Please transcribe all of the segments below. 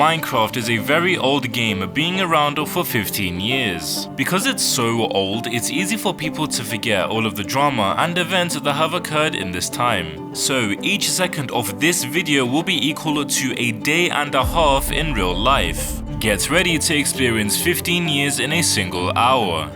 Minecraft is a very old game, being around for 15 years. Because it's so old, it's easy for people to forget all of the drama and events that have occurred in this time. So each second of this video will be equal to a day and a half in real life. Get ready to experience 15 years in a single hour.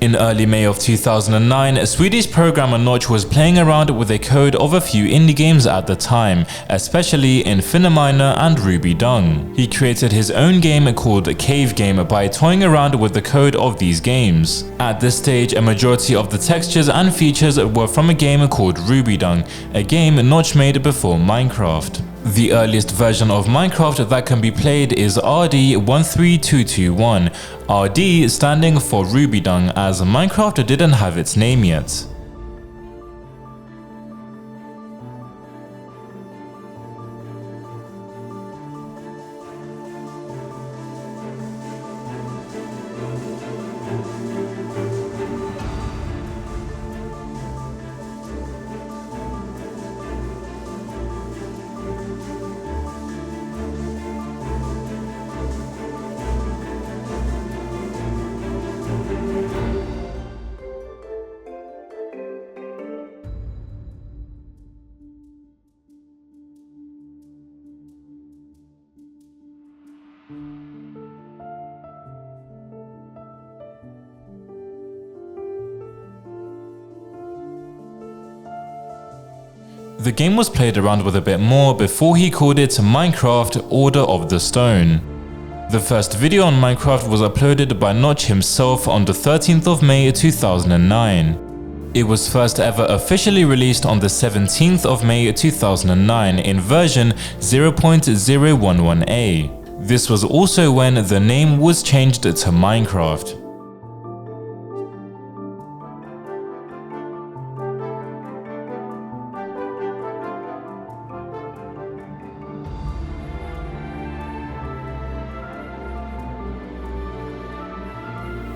In early May of 2009, a Swedish programmer Notch was playing around with the code of a few indie games at the time, especially Infiniminer and Ruby Dung. He created his own game called Cave Game by toying around with the code of these games. At this stage, a majority of the textures and features were from a game called Ruby Dung, a game Notch made before Minecraft. The earliest version of Minecraft that can be played is RD13221, RD standing for Ruby Dung, as Minecraft didn't have its name yet. The game was played around with a bit more before he called it Minecraft Order of the Stone. The first video on Minecraft was uploaded by Notch himself on the 13th of May 2009. It was first ever officially released on the 17th of May 2009 in version 0.011a. This was also when the name was changed to Minecraft.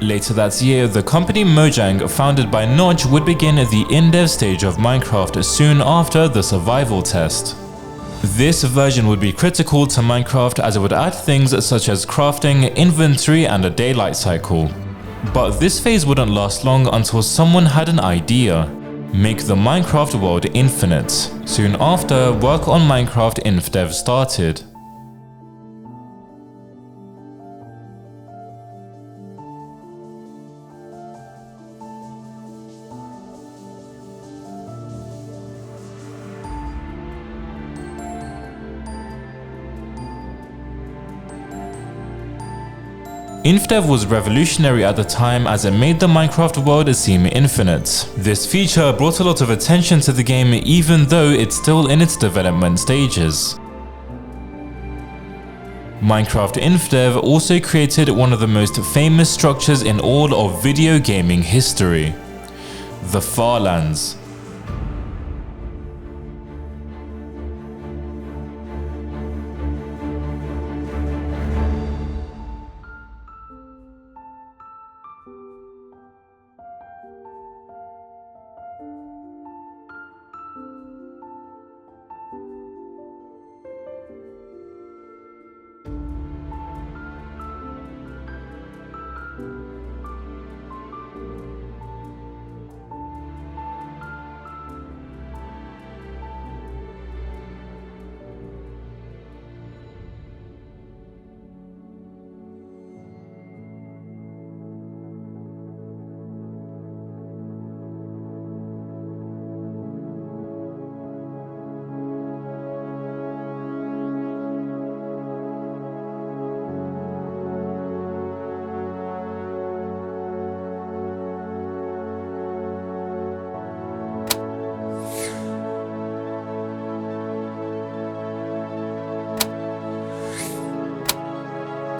Later that year, the company Mojang, founded by Notch, would begin the in-dev stage of Minecraft soon after the survival test. This version would be critical to Minecraft as it would add things such as crafting, inventory, and a daylight cycle. But this phase wouldn't last long until someone had an idea: make the Minecraft world infinite. Soon after, work on Minecraft InfDev started. InfDev was revolutionary at the time as it made the Minecraft world seem infinite. This feature brought a lot of attention to the game even though it's still in its development stages. Minecraft InfDev also created one of the most famous structures in all of video gaming history: the Farlands.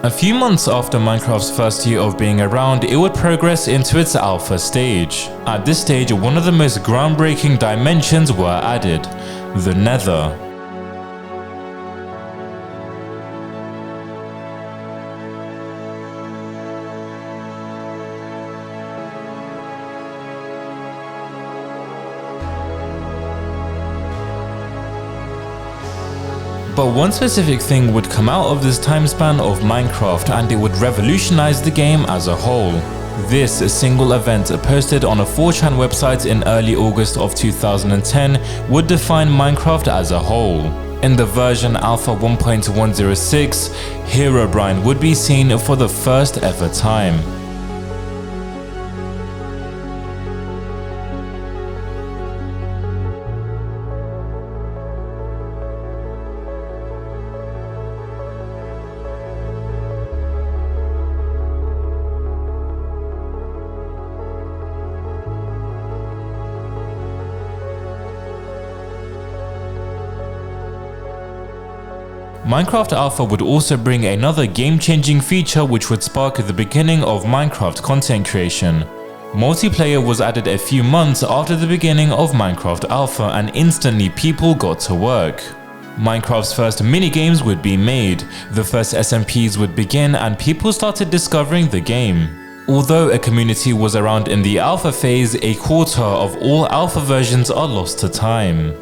A few months after Minecraft's first year of being around, it would progress into its alpha stage. At this stage, one of the most groundbreaking dimensions were added: the Nether. But one specific thing would come out of this time span of Minecraft, and it would revolutionize the game as a whole. This single event posted on a 4chan website in early August of 2010 would define Minecraft as a whole. In the version Alpha 1.106, Herobrine would be seen for the first ever time. Minecraft Alpha would also bring another game-changing feature which would spark the beginning of Minecraft content creation. Multiplayer was added a few months after the beginning of Minecraft Alpha, and instantly people got to work. Minecraft's first minigames would be made, the first SMPs would begin, and people started discovering the game. Although a community was around in the alpha phase, a quarter of all alpha versions are lost to time.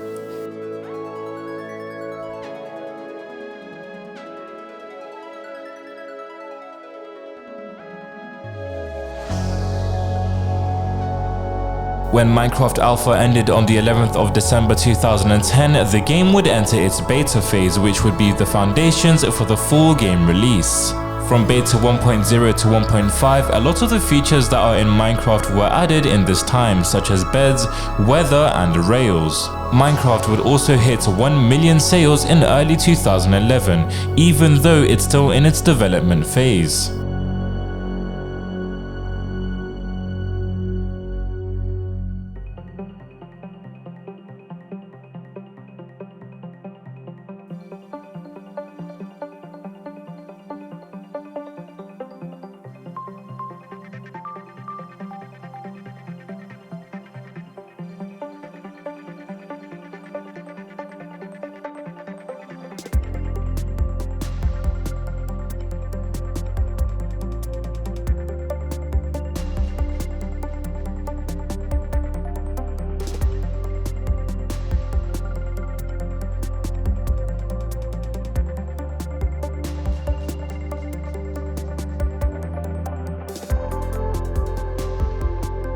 When Minecraft Alpha ended on the 11th of December 2010, the game would enter its beta phase, which would be the foundations for the full game release. From beta 1.0 to 1.5, a lot of the features that are in Minecraft were added in this time, such as beds, weather, and rails. Minecraft would also hit 1 million sales in early 2011, even though it's still in its development phase.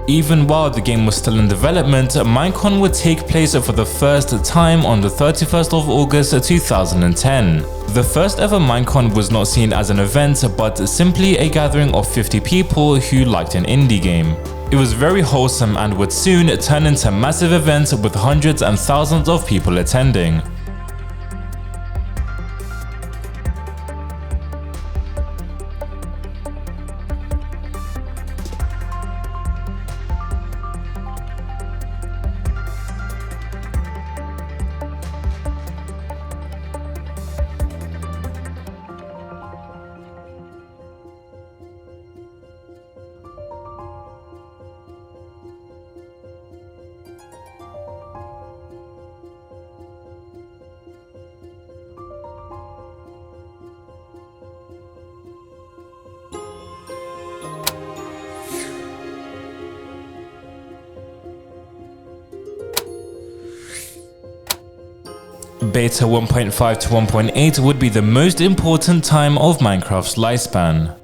Even while the game was still in development, Minecon would take place for the first time on the 31st of August 2010. The first ever Minecon was not seen as an event, but simply a gathering of 50 people who liked an indie game. It was very wholesome and would soon turn into massive events with hundreds and thousands of people attending. Beta 1.5 to 1.8 would be the most important time of Minecraft's lifespan.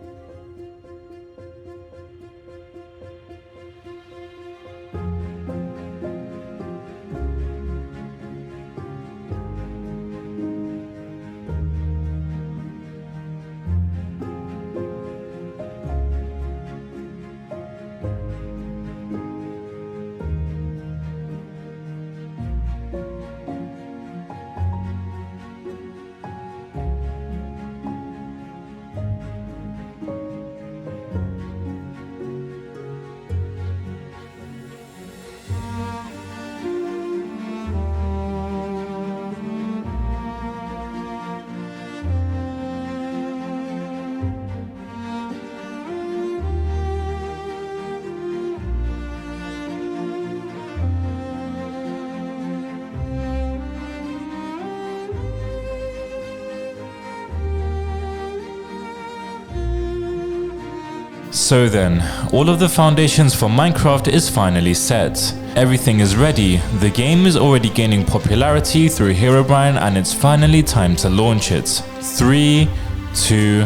So then, all of the foundations for Minecraft is finally set. Everything is ready, the game is already gaining popularity through Herobrine and it's finally time to launch it. 3, 2,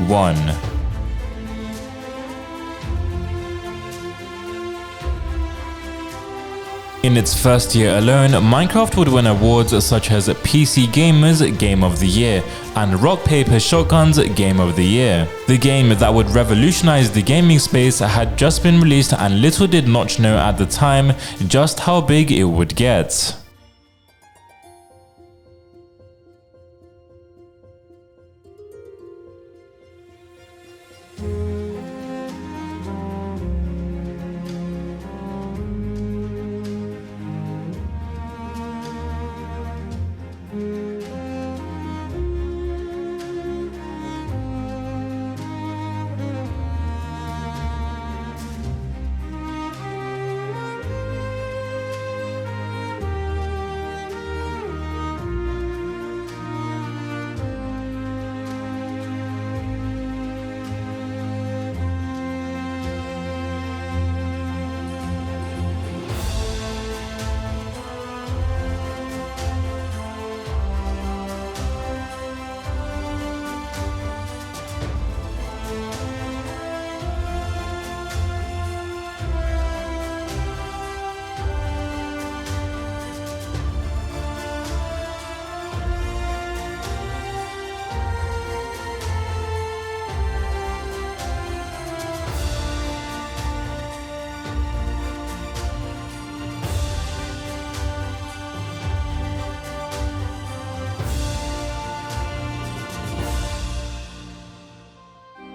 1. In its first year alone, Minecraft would win awards such as PC Gamer's Game of the Year and Rock Paper Shotgun's Game of the Year. The game that would revolutionize the gaming space had just been released and little did Notch know at the time just how big it would get.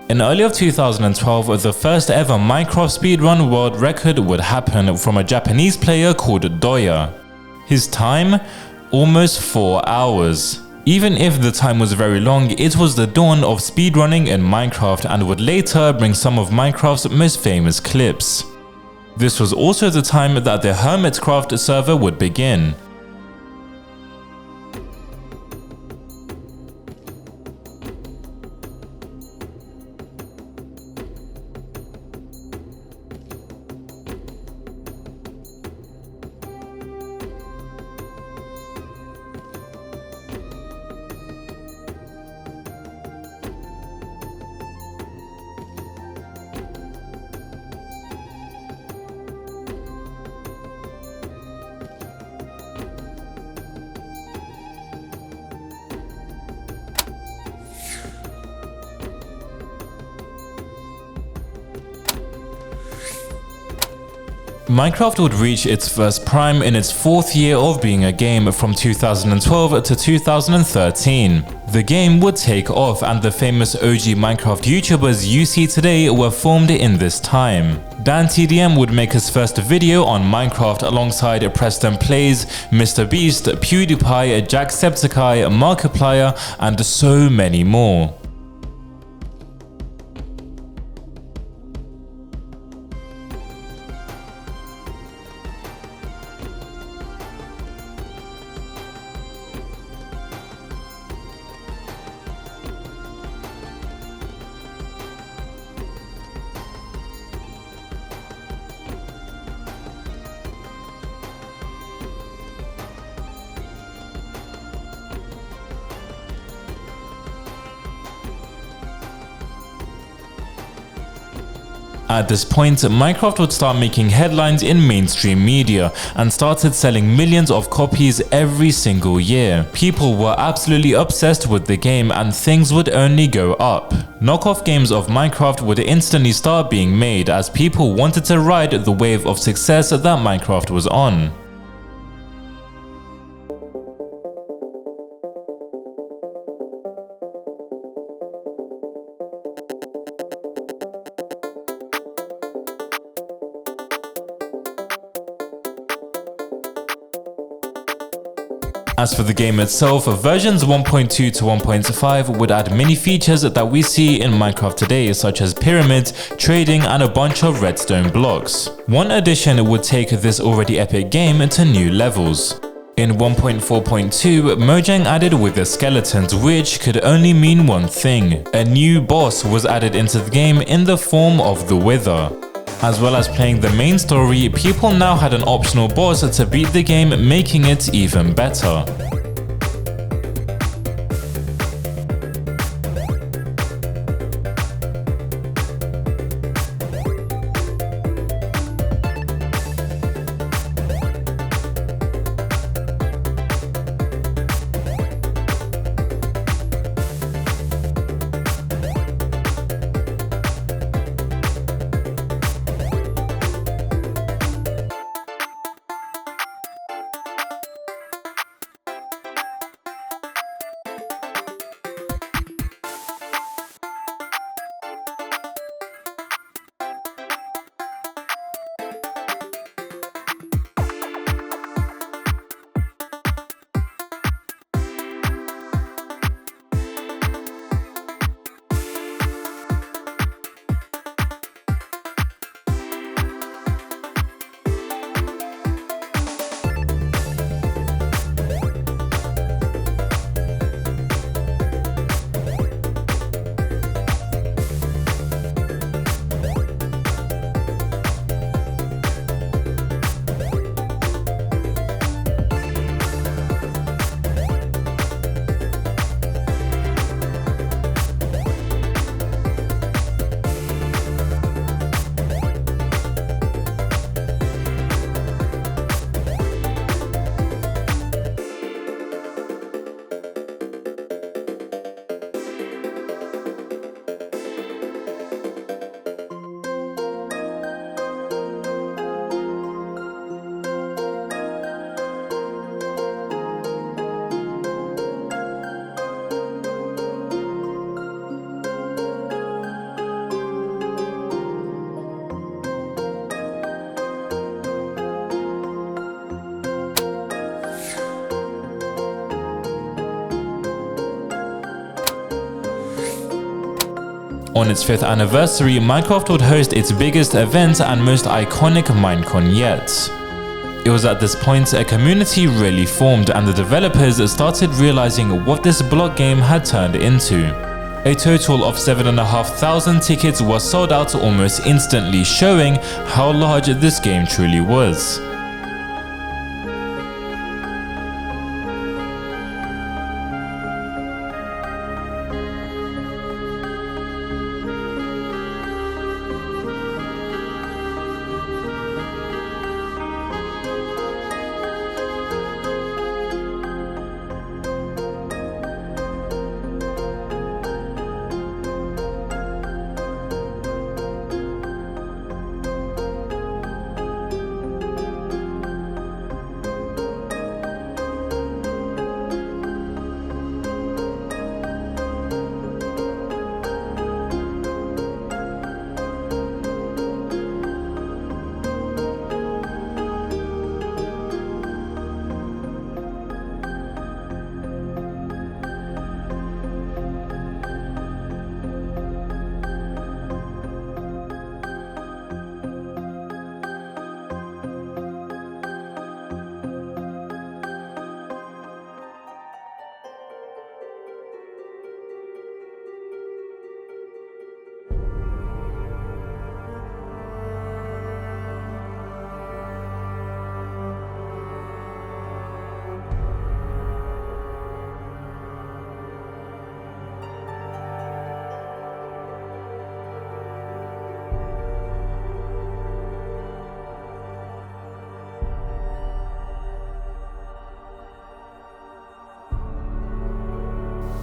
In early of 2012, the first ever Minecraft speedrun world record would happen from a Japanese player called Doya. His time? Almost 4 hours. Even if the time was very long, it was the dawn of speedrunning in Minecraft and would later bring some of Minecraft's most famous clips. This was also the time that the Hermitcraft server would begin. Minecraft would reach its first prime in its 4th year of being a game from 2012 to 2013. The game would take off and the famous OG Minecraft YouTubers you see today were formed in this time. DanTDM would make his first video on Minecraft alongside Preston Plays, Mr Beast, PewDiePie, Jacksepticeye, Markiplier and so many more. At this point, Minecraft would start making headlines in mainstream media and started selling millions of copies every single year. People were absolutely obsessed with the game and things would only go up. Knockoff games of Minecraft would instantly start being made as people wanted to ride the wave of success that Minecraft was on. As for the game itself, versions 1.2 to 1.5 would add many features that we see in Minecraft today, such as pyramids, trading and a bunch of redstone blocks. One addition would take this already epic game to new levels. In 1.4.2, Mojang added with the skeletons, which could only mean one thing. A new boss was added into the game in the form of the Wither. As well as playing the main story, people now had an optional boss to beat the game, making it even better. On its 5th anniversary, Minecraft would host its biggest event and most iconic Minecon yet. It was at this point a community really formed and the developers started realizing what this block game had turned into. A total of 7,500 tickets were sold out almost instantly, showing how large this game truly was.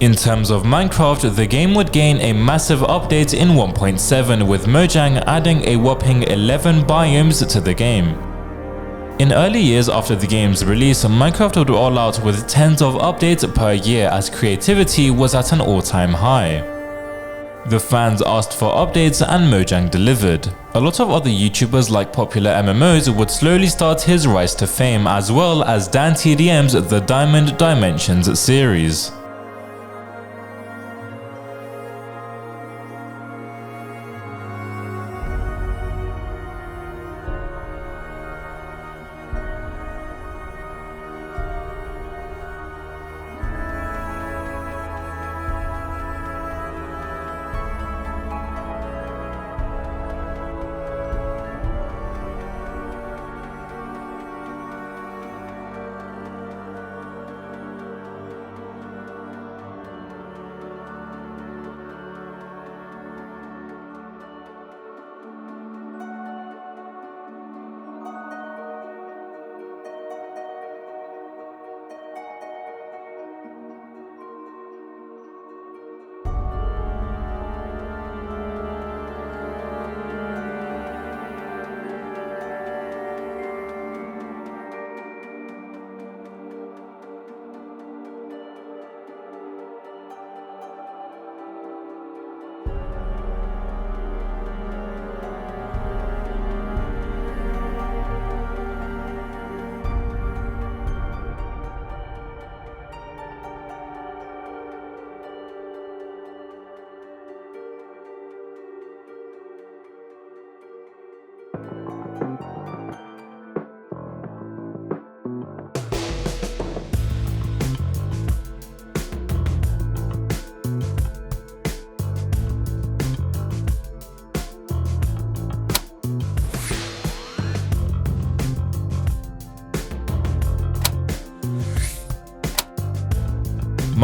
In terms of Minecraft, the game would gain a massive update in 1.7, with Mojang adding a whopping 11 biomes to the game. In early years after the game's release, Minecraft would roll out with tens of updates per year as creativity was at an all-time high. The fans asked for updates and Mojang delivered. A lot of other YouTubers like popular MMOs would slowly start his rise to fame, as well as DanTDM's The Diamond Dimensions series.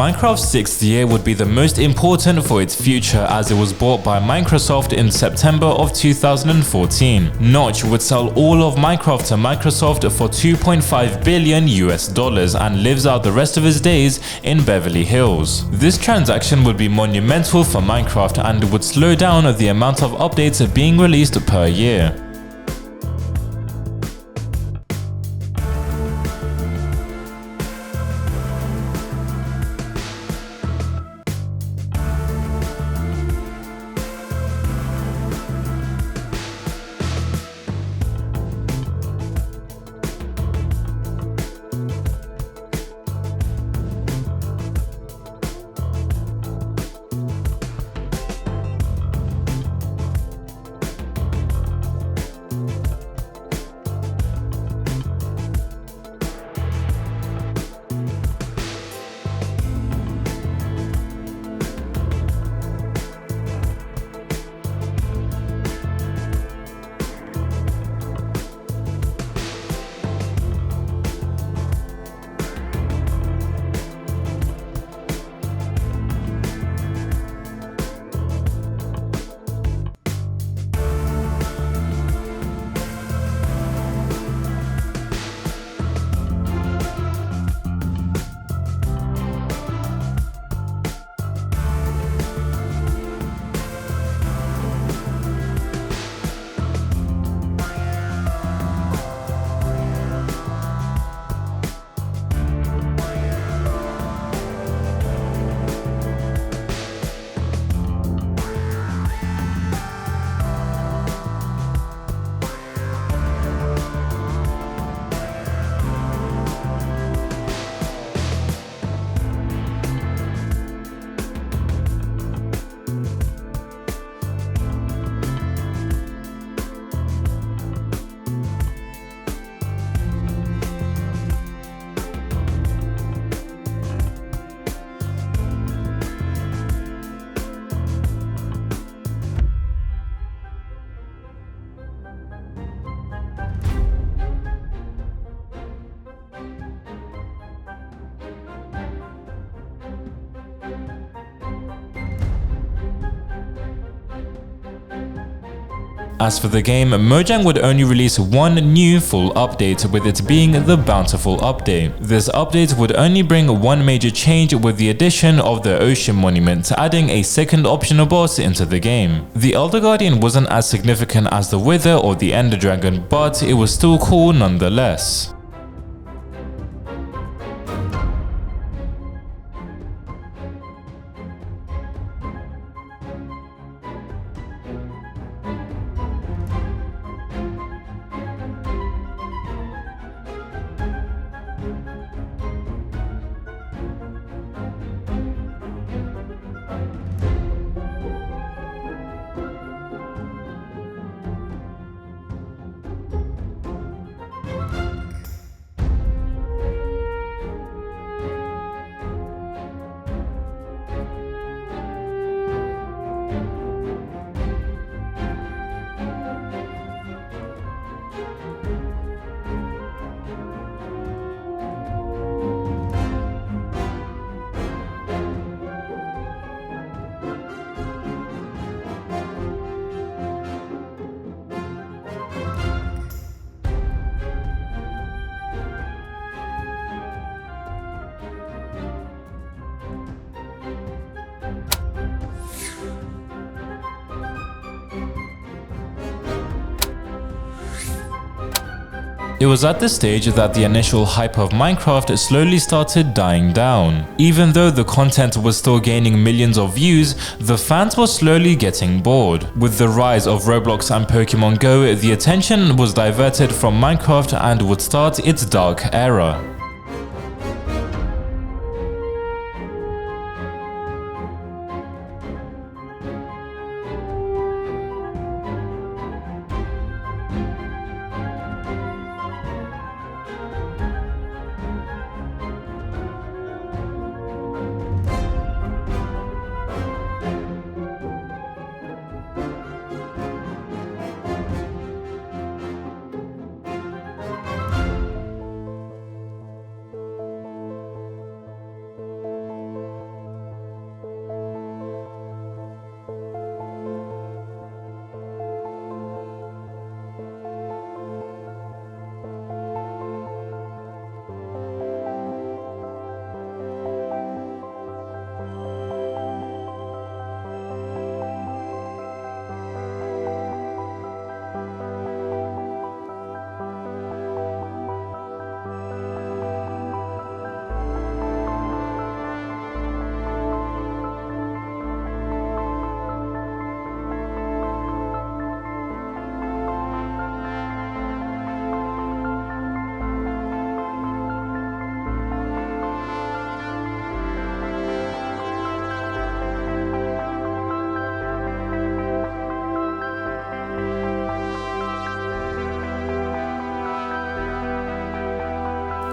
Minecraft's 6th year would be the most important for its future as it was bought by Microsoft in September of 2014. Notch would sell all of Minecraft to Microsoft for $2.5 billion and lives out the rest of his days in Beverly Hills. This transaction would be monumental for Minecraft and would slow down the amount of updates being released per year. As for the game, Mojang would only release one new full update, with it being the Bountiful update. This update would only bring one major change, with the addition of the Ocean Monument, adding a second optional boss into the game. The Elder Guardian wasn't as significant as the Wither or the Ender Dragon, but it was still cool nonetheless. It was at this stage that the initial hype of Minecraft slowly started dying down. Even though the content was still gaining millions of views, the fans were slowly getting bored. With the rise of Roblox and Pokemon Go, the attention was diverted from Minecraft and would start its dark era.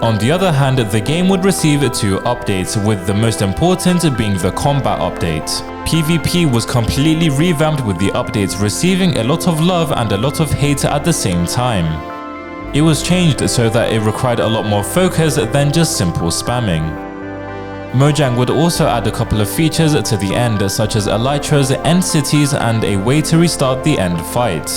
On the other hand, the game would receive 2 updates, with the most important being the combat update. PvP was completely revamped, with the updates receiving a lot of love and a lot of hate at the same time. It was changed so that it required a lot more focus than just simple spamming. Mojang would also add a couple of features to the end, such as elytras, end cities, and a way to restart the end fight.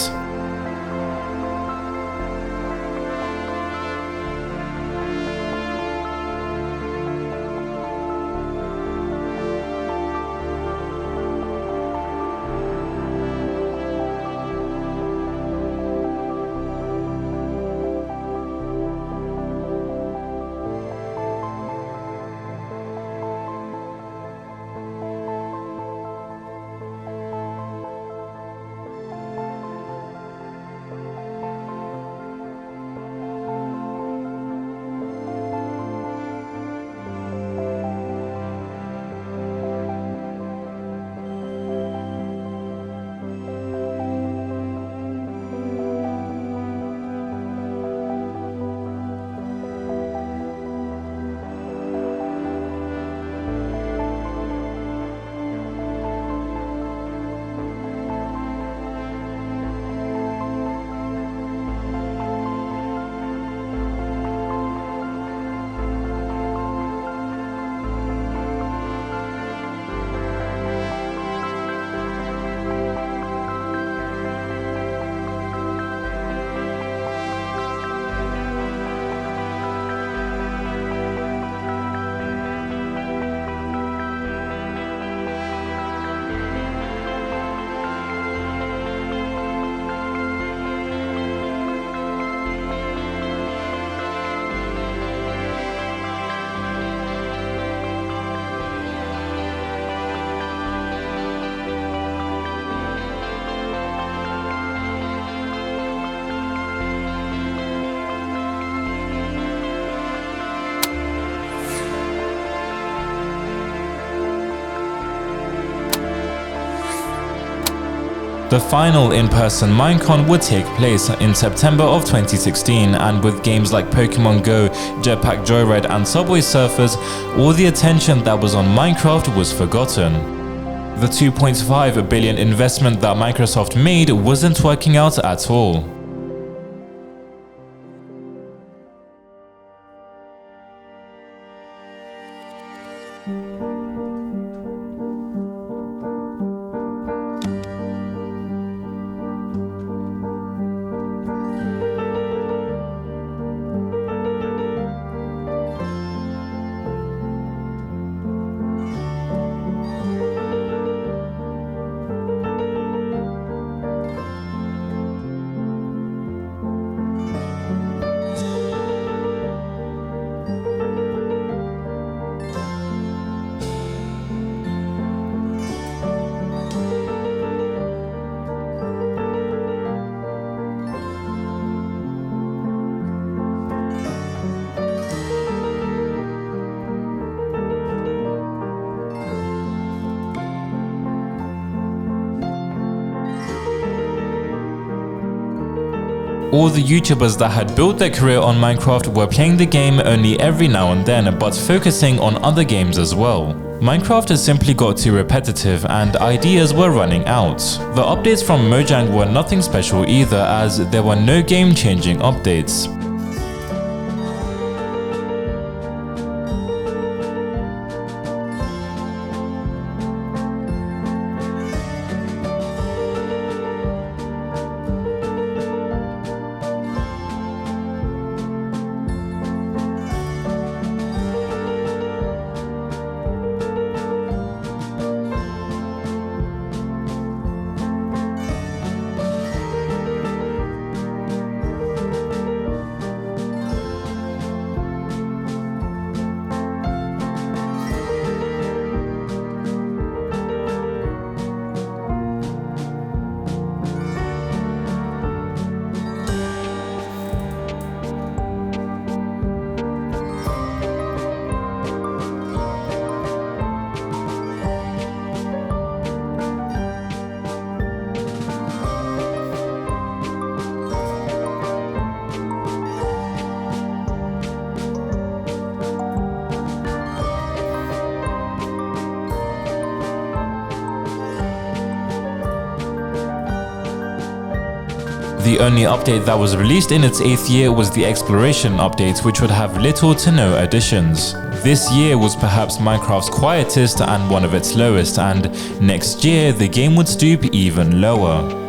The final in-person Minecon would take place in September of 2016, and with games like Pokemon Go, Jetpack Joyride and Subway Surfers, all the attention that was on Minecraft was forgotten. The $2.5 billion investment that Microsoft made wasn't working out at all. All the YouTubers that had built their career on Minecraft were playing the game only every now and then, but focusing on other games as well. Minecraft has simply got too repetitive and ideas were running out. The updates from Mojang were nothing special either, as there were no game-changing updates. The only update that was released in its 8th year was the exploration update, which would have little to no additions. This year was perhaps Minecraft's quietest and one of its lowest, and next year the game would stoop even lower.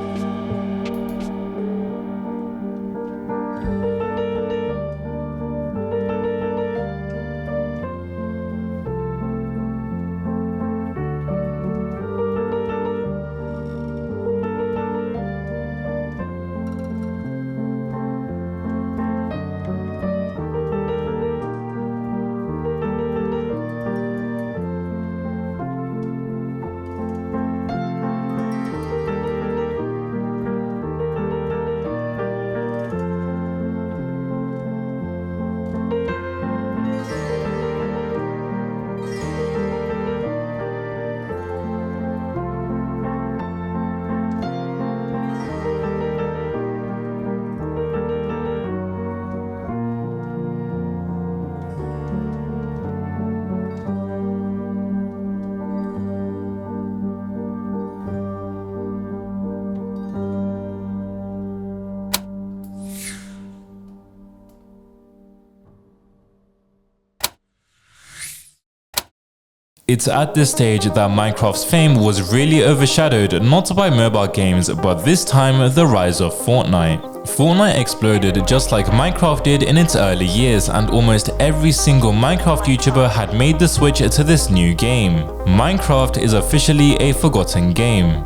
It's at this stage that Minecraft's fame was really overshadowed not by mobile games, but this time the rise of Fortnite. Fortnite exploded just like Minecraft did in its early years, and almost every single Minecraft YouTuber had made the switch to this new game. Minecraft is officially a forgotten game.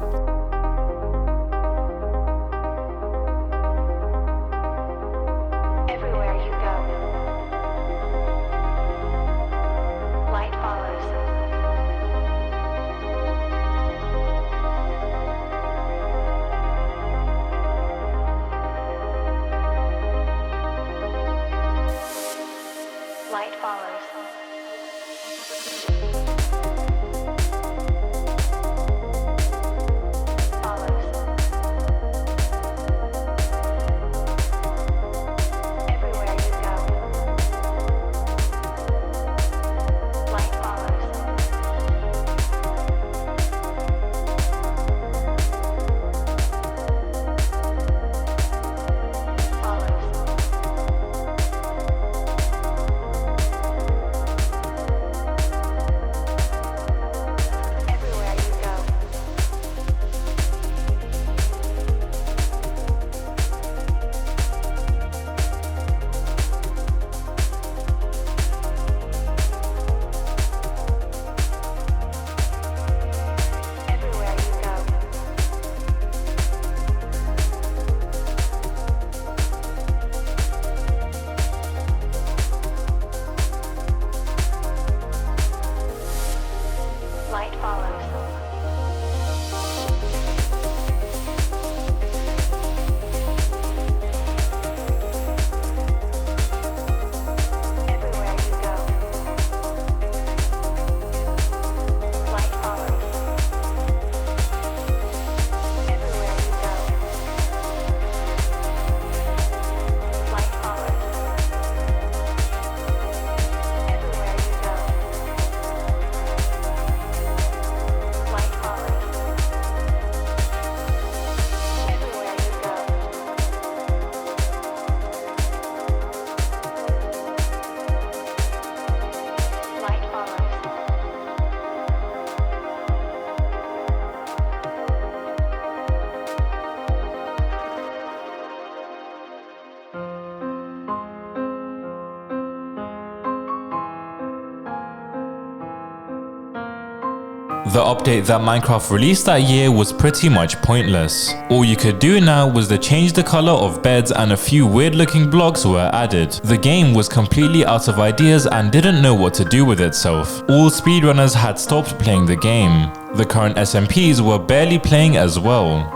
The update that Minecraft released that year was pretty much pointless. All you could do now was to change the color of beds, and a few weird looking blocks were added. The game was completely out of ideas and didn't know what to do with itself. All speedrunners had stopped playing the game. The current SMPs were barely playing as well.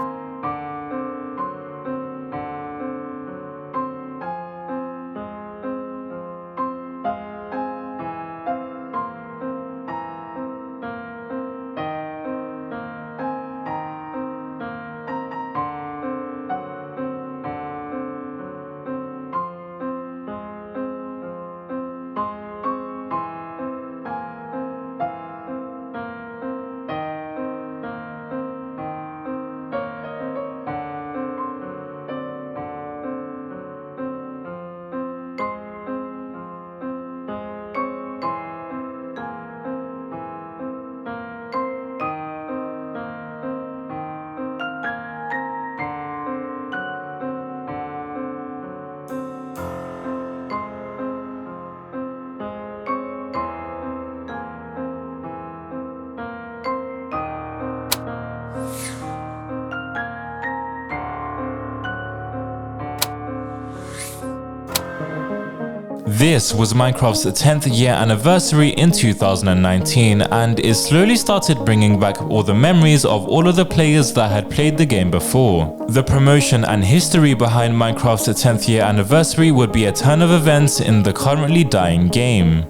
This was Minecraft's 10th year anniversary in 2019 and it slowly started bringing back all the memories of all of the players that had played the game before. The promotion and history behind Minecraft's 10th year anniversary would be a turn of events in the currently dying game.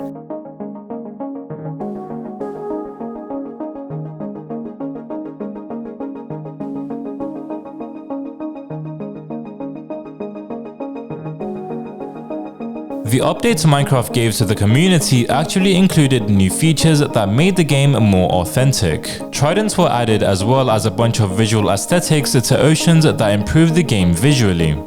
The updates Minecraft gave to the community actually included new features that made the game more authentic. Tridents were added as well as a bunch of visual aesthetics to oceans that improved the game visually.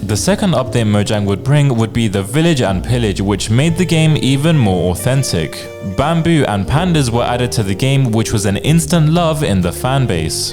The second update Mojang would bring would be the Village and Pillage, which made the game even more authentic. Bamboo and pandas were added to the game, which was an instant love in the fanbase.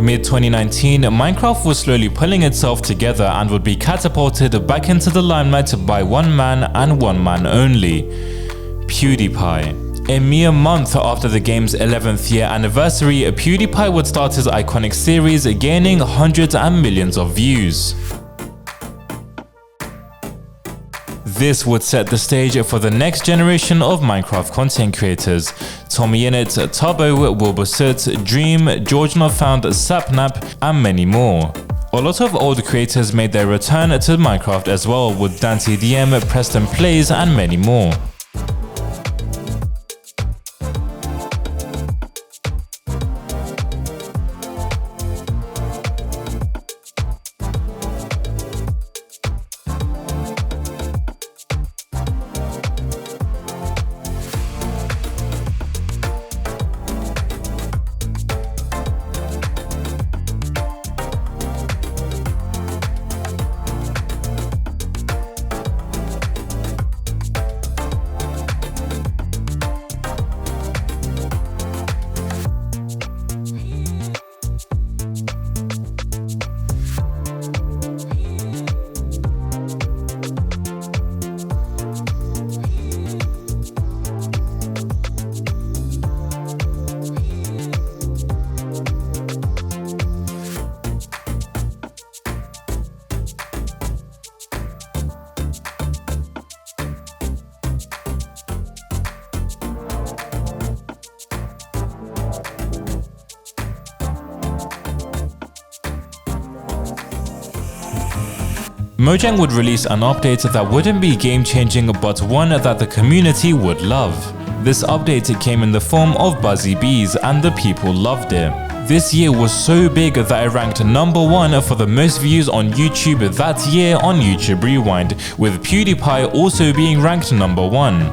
Mid-2019, Minecraft was slowly pulling itself together and would be catapulted back into the limelight by one man and one man only: PewDiePie. A mere month after the game's 11th year anniversary, PewDiePie would start his iconic series, gaining hundreds and millions of views. This would set the stage for the next generation of Minecraft content creators: TommyInnit, Tubbo, Wilbur Dream, George Not Found, Sapnap, and many more. A lot of old creators made their return to Minecraft as well, with Dante DM, Preston Plays, and many more. Mojang would release an update that wouldn't be game-changing but one that the community would love. This update came in the form of Buzzy Bees and the people loved it. This year was so big that it ranked #1 for the most views on YouTube that year on YouTube Rewind, with PewDiePie also being ranked #1.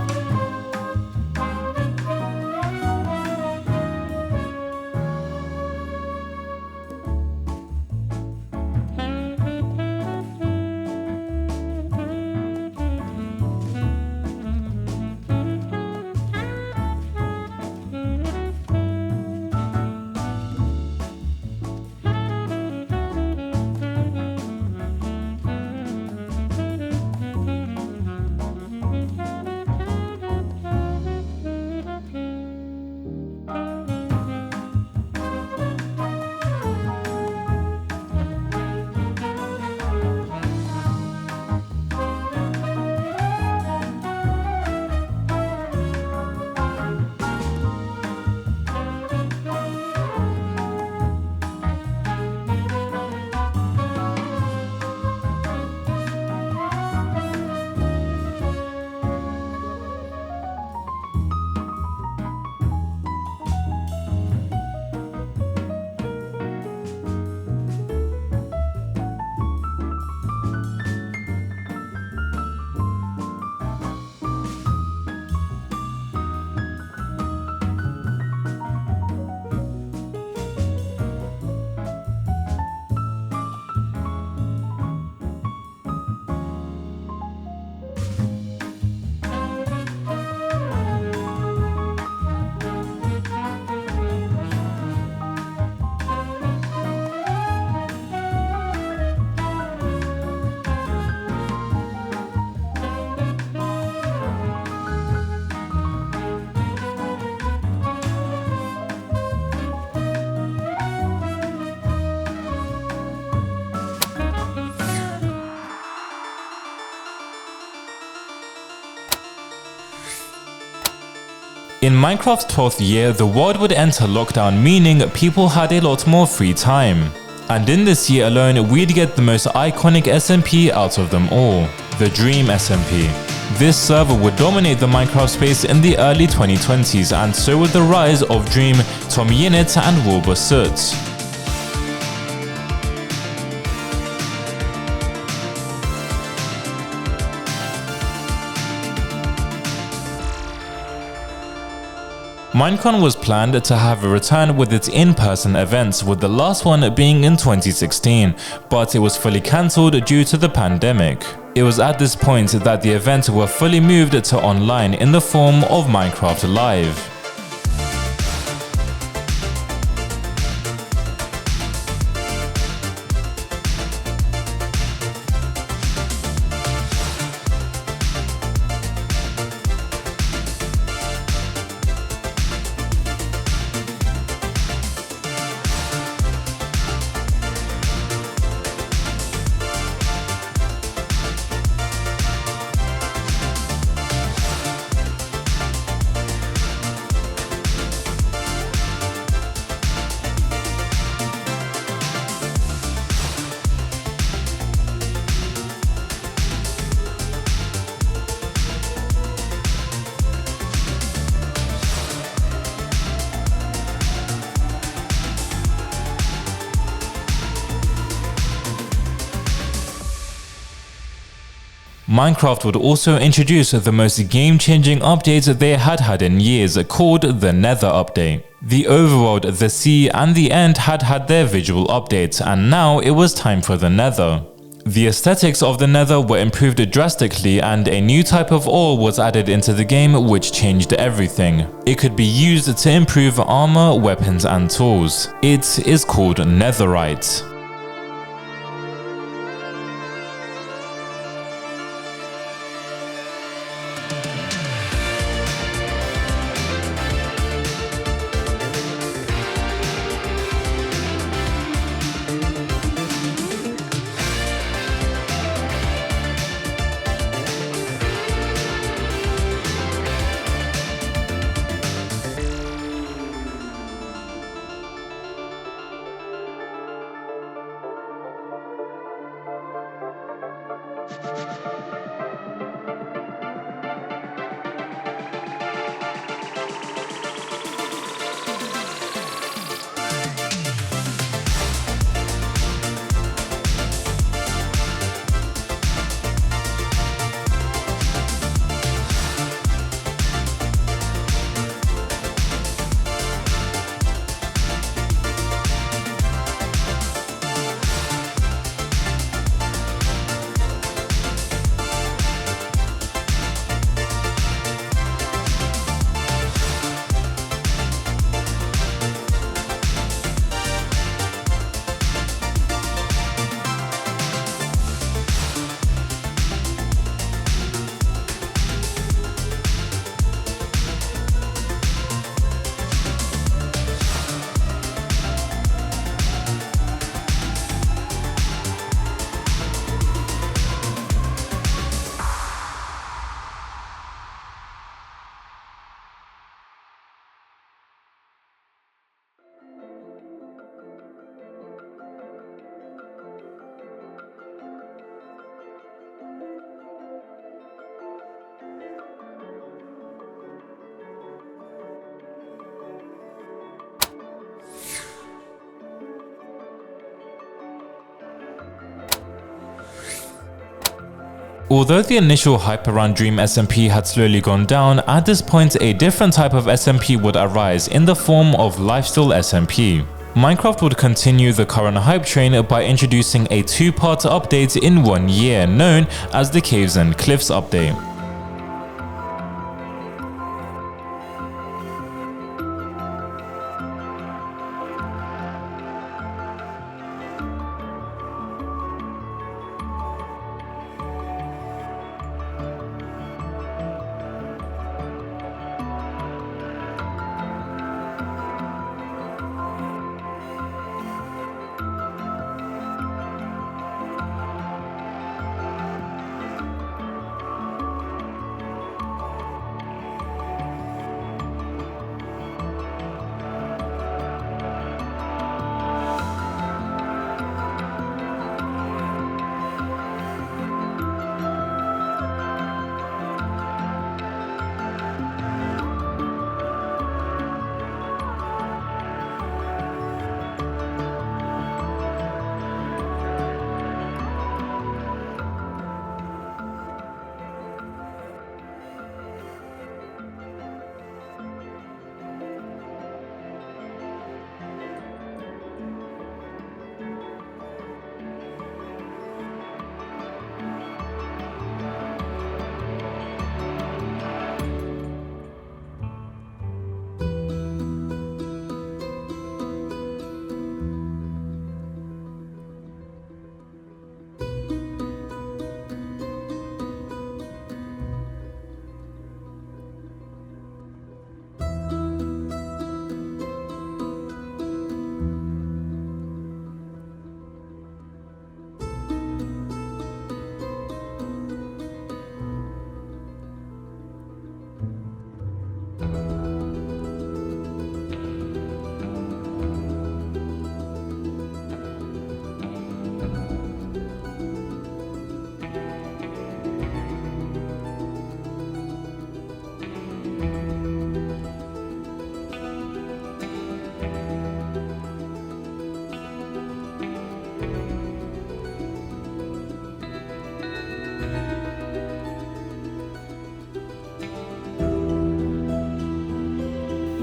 In Minecraft's 12th year, the world would enter lockdown, meaning people had a lot more free time. And in this year alone, we'd get the most iconic SMP out of them all, the Dream SMP. This server would dominate the Minecraft space in the early 2020s, and so would the rise of Dream, Tom Yinit and Wilbur Soot. Minecon was planned to have a return with its in-person events, with the last one being in 2016, but it was fully cancelled due to the pandemic. It was at this point that the events were fully moved to online in the form of Minecraft Live. Minecraft would also introduce the most game-changing update they had had in years, called the Nether Update. The overworld, the sea, and the end had had their visual updates, and now it was time for the Nether. The aesthetics of the Nether were improved drastically, and a new type of ore was added into the game which changed everything. It could be used to improve armor, weapons, and tools. It is called netherite. Although the initial hype around Dream SMP had slowly gone down, at this point a different type of SMP would arise in the form of Lifestyle SMP. Minecraft would continue the current hype train by introducing a two-part update in 1 year known as the Caves and Cliffs update.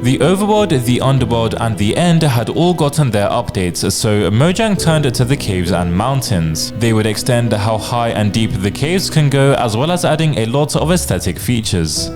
The overworld, the underworld and the end had all gotten their updates, so Mojang turned to the caves and mountains. They would extend how high and deep the caves can go, as well as adding a lot of aesthetic features.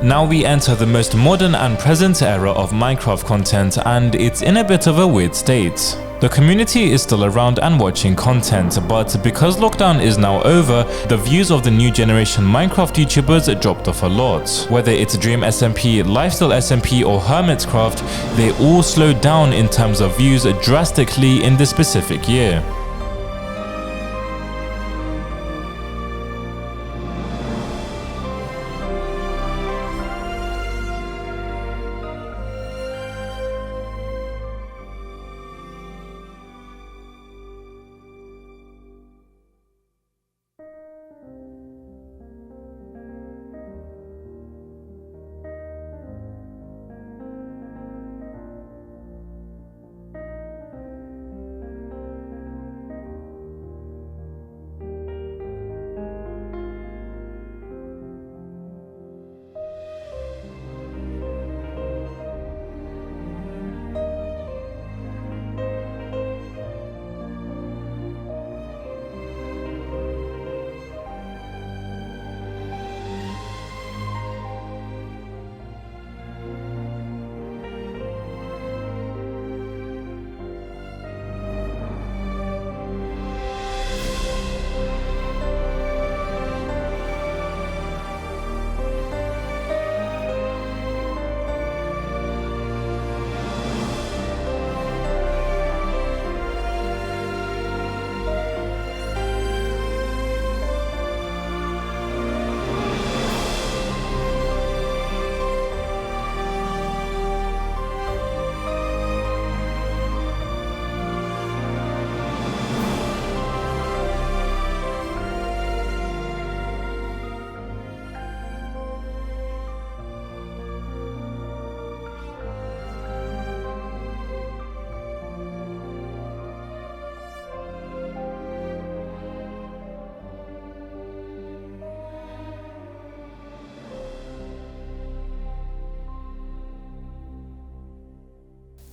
Now we enter the most modern and present era of Minecraft content, and it's in a bit of a weird state. The community is still around and watching content, but because lockdown is now over, the views of the new generation Minecraft YouTubers dropped off a lot. Whether it's Dream SMP, Lifestyle SMP or Hermitcraft, they all slowed down in terms of views drastically in this specific year.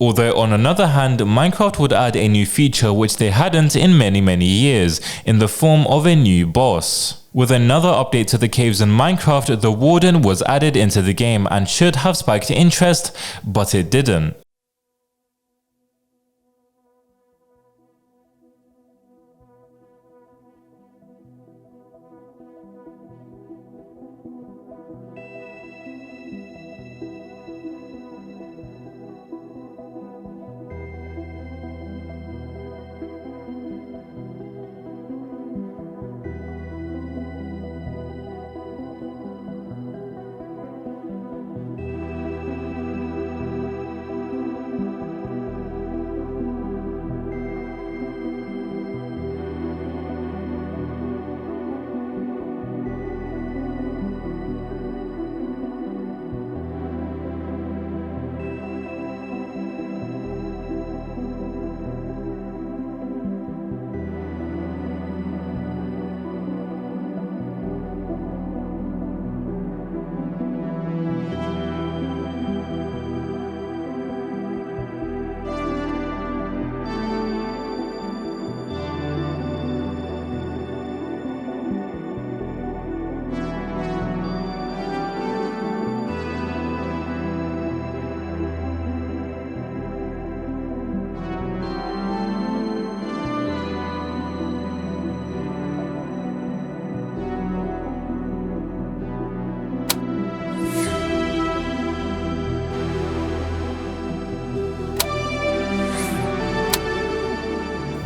Although on another hand, Minecraft would add a new feature which they hadn't in many years, in the form of a new boss. With another update to the caves in Minecraft, the Warden was added into the game and should have spiked interest, but it didn't.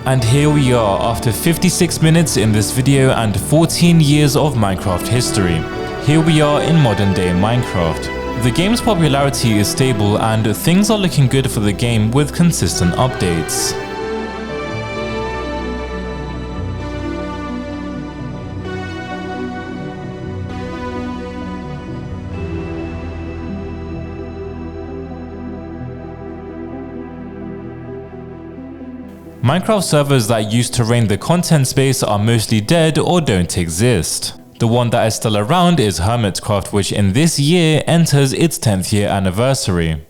And here we are after 56 minutes in this video and 14 years of Minecraft history. Here we are in modern day Minecraft. The game's popularity is stable and things are looking good for the game with consistent updates. Minecraft servers that used to reign the content space are mostly dead or don't exist. The one that is still around is Hermitcraft, which in this year enters its 10th year anniversary.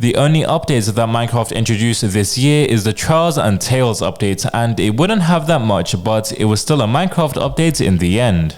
The only updates that Minecraft introduced this year is the Trials and Tales update, and it wouldn't have that much, but it was still a Minecraft update in the end.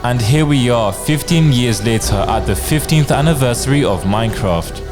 And here we are 15 years later at the 15th anniversary of Minecraft.